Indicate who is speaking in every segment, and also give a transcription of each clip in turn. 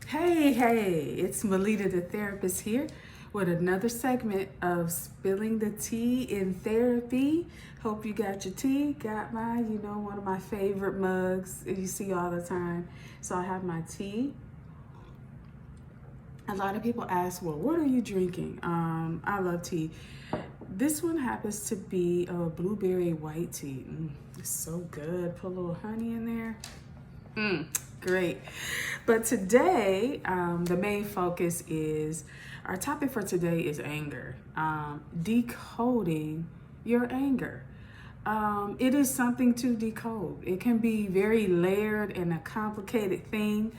Speaker 1: Hey, it's Melita the therapist here with another segment of Spilling the Tea in Therapy. Hope you got your tea, got mine, one of my favorite mugs you see all the time. So I have my tea. A lot of people ask, well, what are you drinking? I love tea. This one happens to be a blueberry white tea. It's so good. Put a little honey in there. Great. But today, the main focus is, our topic for today is anger. Decoding your anger. It is something to decode. It can be very layered and a complicated thing,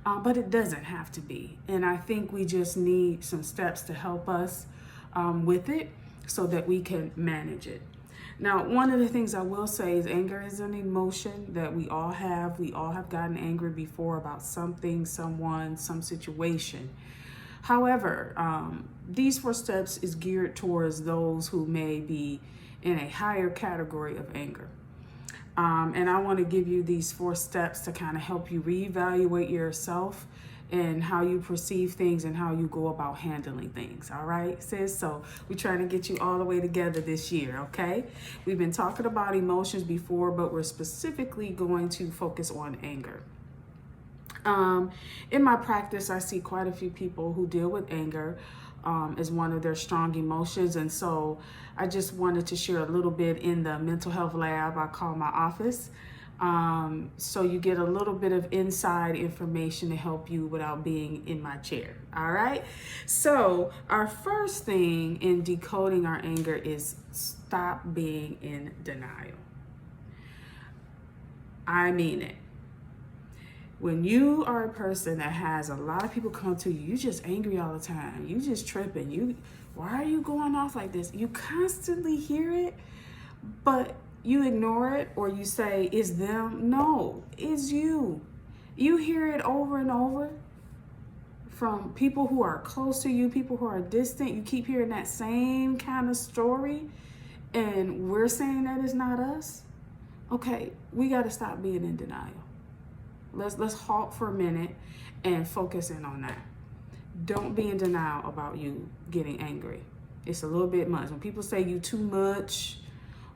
Speaker 1: but it doesn't have to be. And I think we just need some steps to help us with it so that we can manage it. Now, one of the things I will say is anger is an emotion that we all have. We all have gotten angry before about something, someone, some situation. However, these 4 steps is geared towards those who may be in a higher category of anger. And I want to give you these 4 steps to kind of help you reevaluate yourself and how you perceive things and how you go about handling things. All right, sis? So we're trying to get you all the way together this year, okay? We've been talking about emotions before, but we're specifically going to focus on anger. In my practice, I see quite a few people who deal with anger as one of their strong emotions. And so I just wanted to share a little bit in the mental health lab I call my office. So you get a little bit of inside information to help you without being in my chair. All right. So our first thing in decoding our anger is stop being in denial. I mean it. When you are a person that has a lot of people come to you, you just angry all the time. You just tripping. Why are you going off like this? You constantly hear it, but you ignore it, or you say, it's them. No, it's you. You hear it over and over from people who are close to you, people who are distant. You keep hearing that same kind of story, and we're saying that it's not us. Okay, we got to stop being in denial. Let's halt for a minute and focus in on that. Don't be in denial about you getting angry. It's a little bit much. When people say you too much,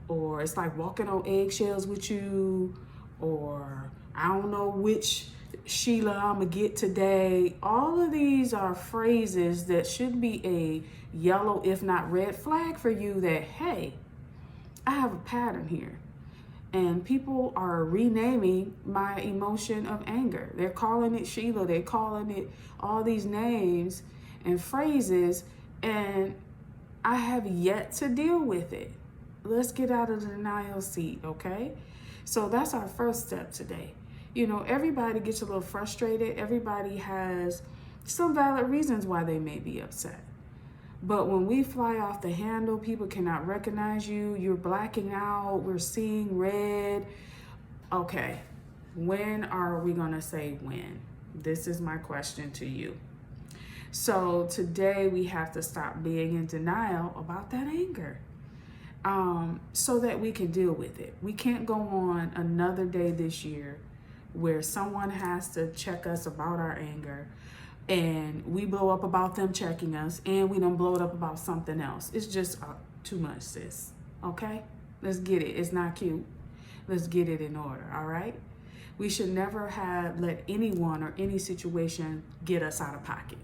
Speaker 1: or it's like walking on eggshells with you, or I don't know which Sheila I'm gonna get today. All of these are phrases that should be a yellow, if not red flag for you that, hey, I have a pattern here. And people are renaming my emotion of anger. They're calling it Sheila. They're calling it all these names and phrases, and I have yet to deal with it. Let's get out of the denial seat, okay? So that's our first step today. Everybody gets a little frustrated. Everybody has some valid reasons why they may be upset. But when we fly off the handle, people cannot recognize you. You're blacking out. We're seeing red. Okay, when are we going to say when? This is my question to you. So today we have to stop being in denial about that anger. So that we can deal with it. We can't go on another day this year where someone has to check us about our anger, and we blow up about them checking us, and we don't blow it up about something else. It's just too much, sis. Okay? Let's get it. It's not cute. Let's get it in order, all right? We should never let anyone or any situation get us out of pocket.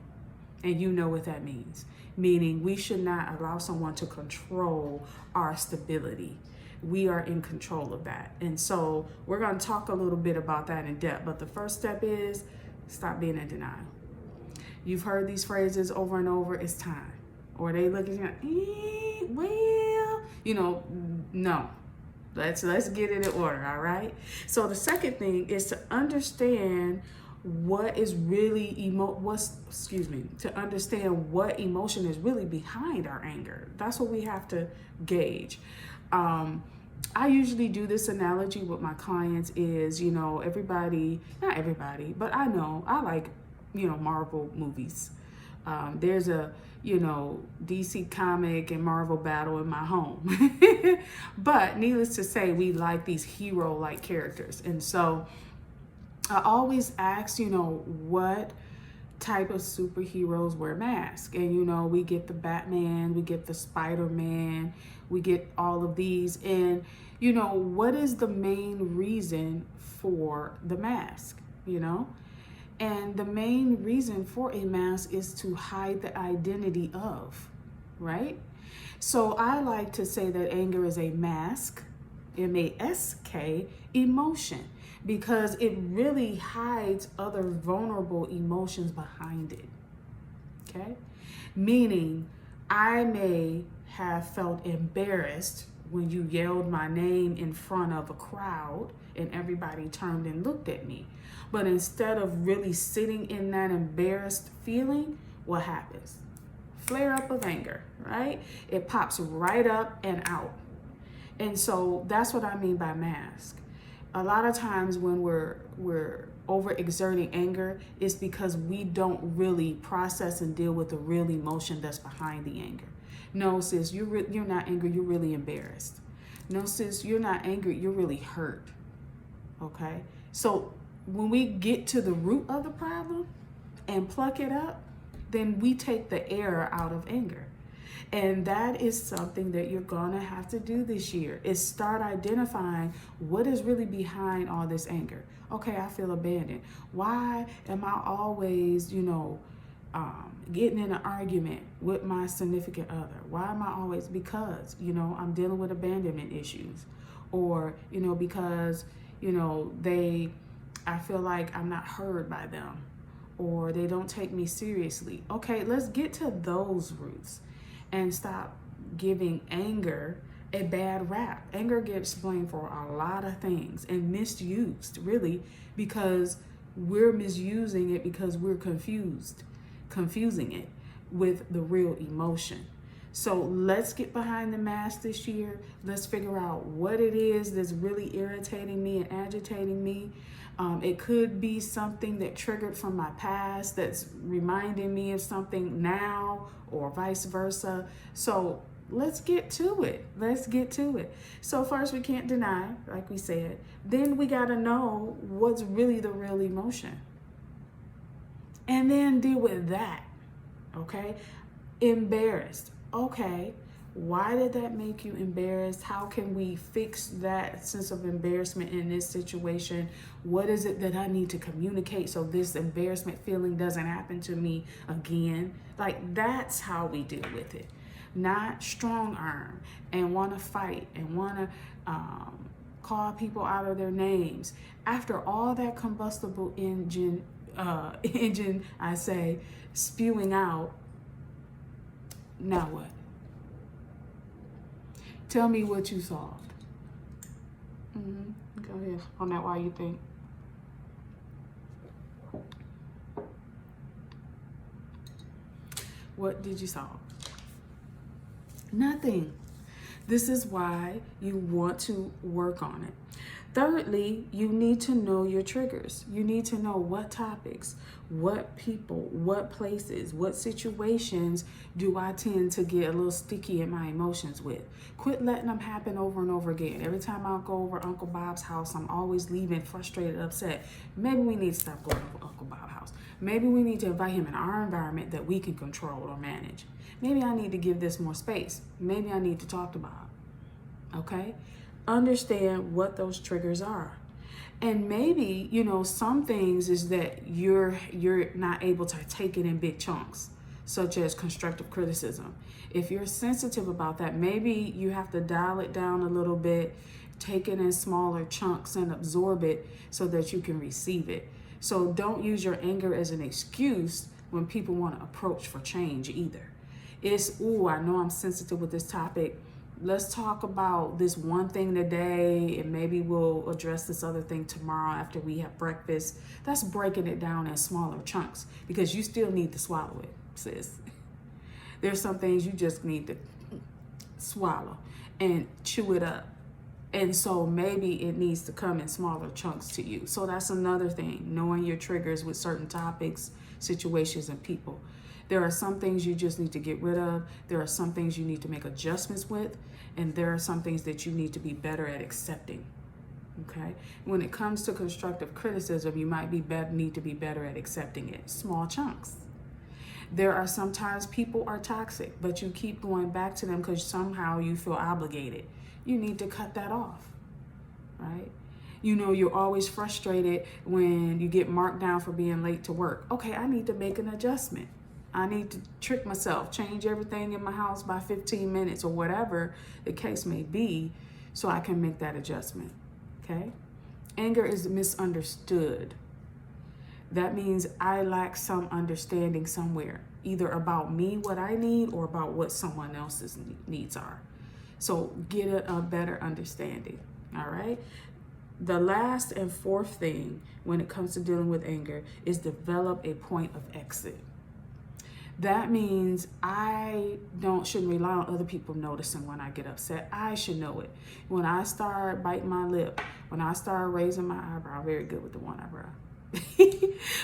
Speaker 1: And you know what that means. Meaning we should not allow someone to control our stability. We are in control of that. And so we're going to talk a little bit about that in depth. But the first step is stop being in denial. You've heard these phrases over and over. It's time. Or they look at you, well, no. Let's get it in order, all right? So the second thing is to understand what is really to understand what emotion is really behind our anger. That's what we have to gauge. I usually do this analogy with my clients is, everybody, not everybody, but I like, Marvel movies. There's a, DC comic and Marvel battle in my home. But needless to say, we like these hero-like characters. And so I always ask, what type of superheroes wear masks. And, you know, we get the Batman, we get the Spider-Man, we get all of these. And, you know, what is the main reason for the mask, you know? And the main reason for a mask is to hide the identity of, right? So I like to say that anger is a mask, M-A-S-K, emotion, because it really hides other vulnerable emotions behind it, okay? Meaning, I may have felt embarrassed when you yelled my name in front of a crowd and everybody turned and looked at me. But instead of really sitting in that embarrassed feeling, what happens? Flare up of anger, right? It pops right up and out. And so that's what I mean by mask. A lot of times when we're overexerting anger, it's because we don't really process and deal with the real emotion that's behind the anger. No, sis, you're not angry, you're really embarrassed. No, sis, you're not angry, you're really hurt. Okay? So when we get to the root of the problem and pluck it up, then we take the air out of anger. And that is something that you're gonna have to do this year, is start identifying what is really behind all this anger. Okay, I feel abandoned. Why am I always, you know, getting in an argument with my significant other? Why am I always? Because, you know, I'm dealing with abandonment issues, or, you know, because, you know, I feel like I'm not heard by them, or they don't take me seriously. Okay, let's get to those roots and stop giving anger a bad rap. Anger gets blamed for a lot of things and misused, really, because we're misusing it because we're confusing it with the real emotion. So let's get behind the mask this year. Let's figure out what it is that's really irritating me and agitating me. It could be something that triggered from my past that's reminding me of something now, or vice versa. So let's get to it. Let's get to it. So first, we can't deny, like we said. Then we got to know what's really the real emotion. And then deal with that, okay? Embarrassed. Okay, why did that make you embarrassed? How can we fix that sense of embarrassment in this situation? What is it that I need to communicate so this embarrassment feeling doesn't happen to me again? Like, that's how we deal with it. Not strong arm and want to fight and want to call people out of their names. After all that combustible engine, I say, spewing out, now what? Tell me what you solved. Go ahead on that while you think. What did you solve? Nothing. This is why you want to work on it. Thirdly, you need to know your triggers. You need to know what topics, what people, what places, what situations do I tend to get a little sticky in my emotions with. Quit letting them happen over and over again. Every time I go over Uncle Bob's house, I'm always leaving frustrated, upset. Maybe we need to stop going over Uncle Bob's house. Maybe we need to invite him in our environment that we can control or manage. Maybe I need to give this more space. Maybe I need to talk to Bob. Okay? Understand what those triggers are. And maybe, you know, some things is that you're not able to take it in big chunks, such as constructive criticism. If you're sensitive about that, maybe you have to dial it down a little bit, take it in smaller chunks and absorb it so that you can receive it. So don't use your anger as an excuse when people want to approach for change either. It's, ooh, I know I'm sensitive with this topic. Let's talk about this one thing today, and maybe we'll address this other thing tomorrow after we have breakfast. That's breaking it down in smaller chunks, because you still need to swallow it, sis. There's some things you just need to swallow and chew it up. And so maybe it needs to come in smaller chunks to you. So that's another thing, knowing your triggers with certain topics, situations, and people. There are some things you just need to get rid of. There are some things you need to make adjustments with. And there are some things that you need to be better at accepting. Okay, when it comes to constructive criticism, you might need to be better at accepting it. Small chunks. There are sometimes people are toxic, but you keep going back to them because somehow you feel obligated. You need to cut that off, right? You know, you're always frustrated when you get marked down for being late to work. Okay, I need to make an adjustment. I need to trick myself, change everything in my house by 15 minutes or whatever the case may be so I can make that adjustment, okay? Anger is misunderstood. That means I lack some understanding somewhere, either about me, what I need, or about what someone else's needs are. So get a better understanding, all right? The last and fourth thing when it comes to dealing with anger is develop a point of exit. That means I shouldn't rely on other people noticing when I get upset. I should know it. When I start biting my lip, when I start raising my eyebrow, very good with the one eyebrow.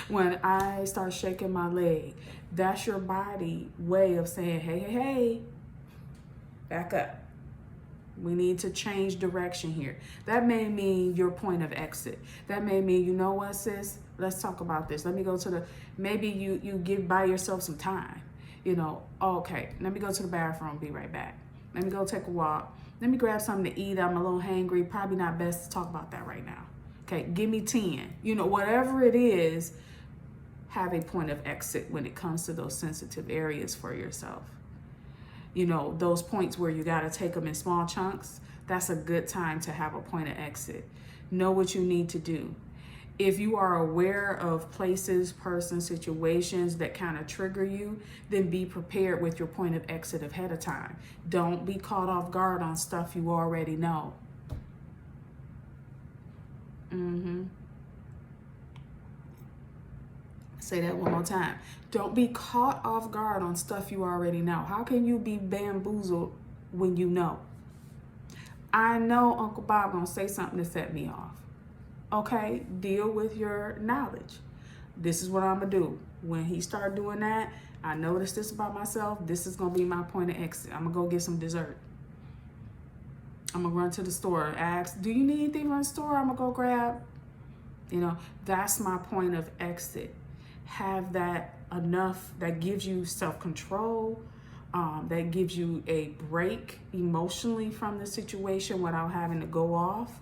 Speaker 1: When I start shaking my leg, that's your body way of saying, hey, hey, hey, back up. We need to change direction here. That may mean your point of exit. That may mean, you know what, sis? Let's talk about this. Let me go to maybe you give by yourself some time. You know, okay, let me go to the bathroom, be right back. Let me go take a walk. Let me grab something to eat. I'm a little hangry. Probably not best to talk about that right now. Okay, give me 10. You know, whatever it is, have a point of exit when it comes to those sensitive areas for yourself. You know, those points where you got to take them in small chunks, that's a good time to have a point of exit. Know what you need to do. If you are aware of places, persons, situations that kind of trigger you, then be prepared with your point of exit ahead of time. Don't be caught off guard on stuff you already know. Say that one more time. Don't be caught off guard on stuff you already know. How can you be bamboozled when you know? I know Uncle Bob gonna say something to set me off. Okay, deal with your knowledge. This is what I'm gonna do. When he start doing that, I noticed this about myself. This is gonna be my point of exit. I'm gonna go get some dessert. I'm gonna run to the store, ask, do you need anything from the store? I'm gonna go grab. You know, that's my point of exit. Have that enough that gives you self-control, that gives you a break emotionally from the situation without having to go off.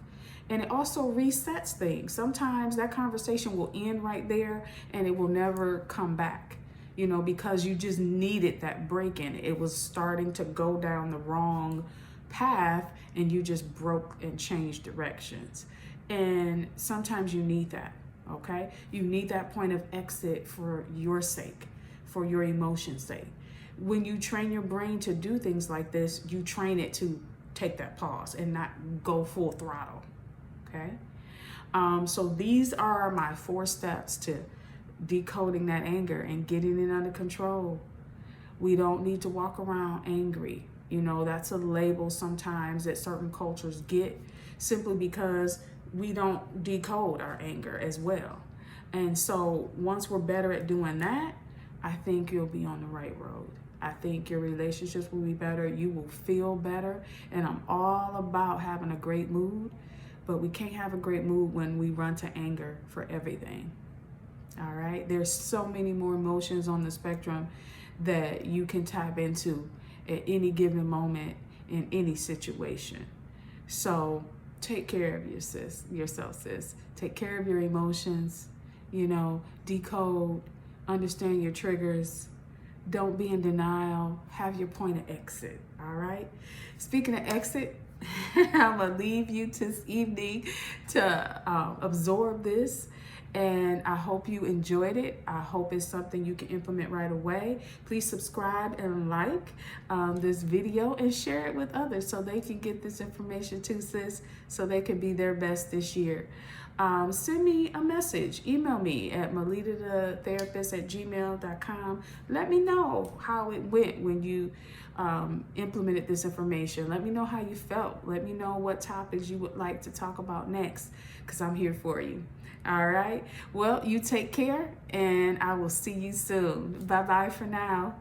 Speaker 1: And it also resets things. Sometimes that conversation will end right there and it will never come back, you know, because you just needed that break in it. It was starting to go down the wrong path and you just broke and changed directions. And sometimes you need that. Okay, you need that point of exit for your sake, for your emotions' sake. When you train your brain to do things like this, you train it to take that pause and not go full throttle. Okay, so these are my 4 steps to decoding that anger and getting it under control. We don't need to walk around angry. You know, that's a label sometimes that certain cultures get simply because we don't decode our anger as well. And so once we're better at doing that, I think you'll be on the right road. I think your relationships will be better. You will feel better. And I'm all about having a great mood, but we can't have a great mood when we run to anger for everything. All right. There's so many more emotions on the spectrum that you can tap into at any given moment in any situation. So take care of yourself, sis. Take care of your emotions, you know, decode, understand your triggers. Don't be in denial. Have your point of exit, all right? Speaking of exit, I'm going to leave you this evening to absorb this. And I hope you enjoyed it. I hope it's something you can implement right away. Please subscribe and like this video and share it with others so they can get this information too, sis, so they can be their best this year. Send me a message. Email me at melittatherapist@gmail.com. Let me know how it went when you implemented this information. Let me know how you felt. Let me know what topics you would like to talk about next, because I'm here for you. All right. Well, you take care, and I will see you soon. Bye-bye for now.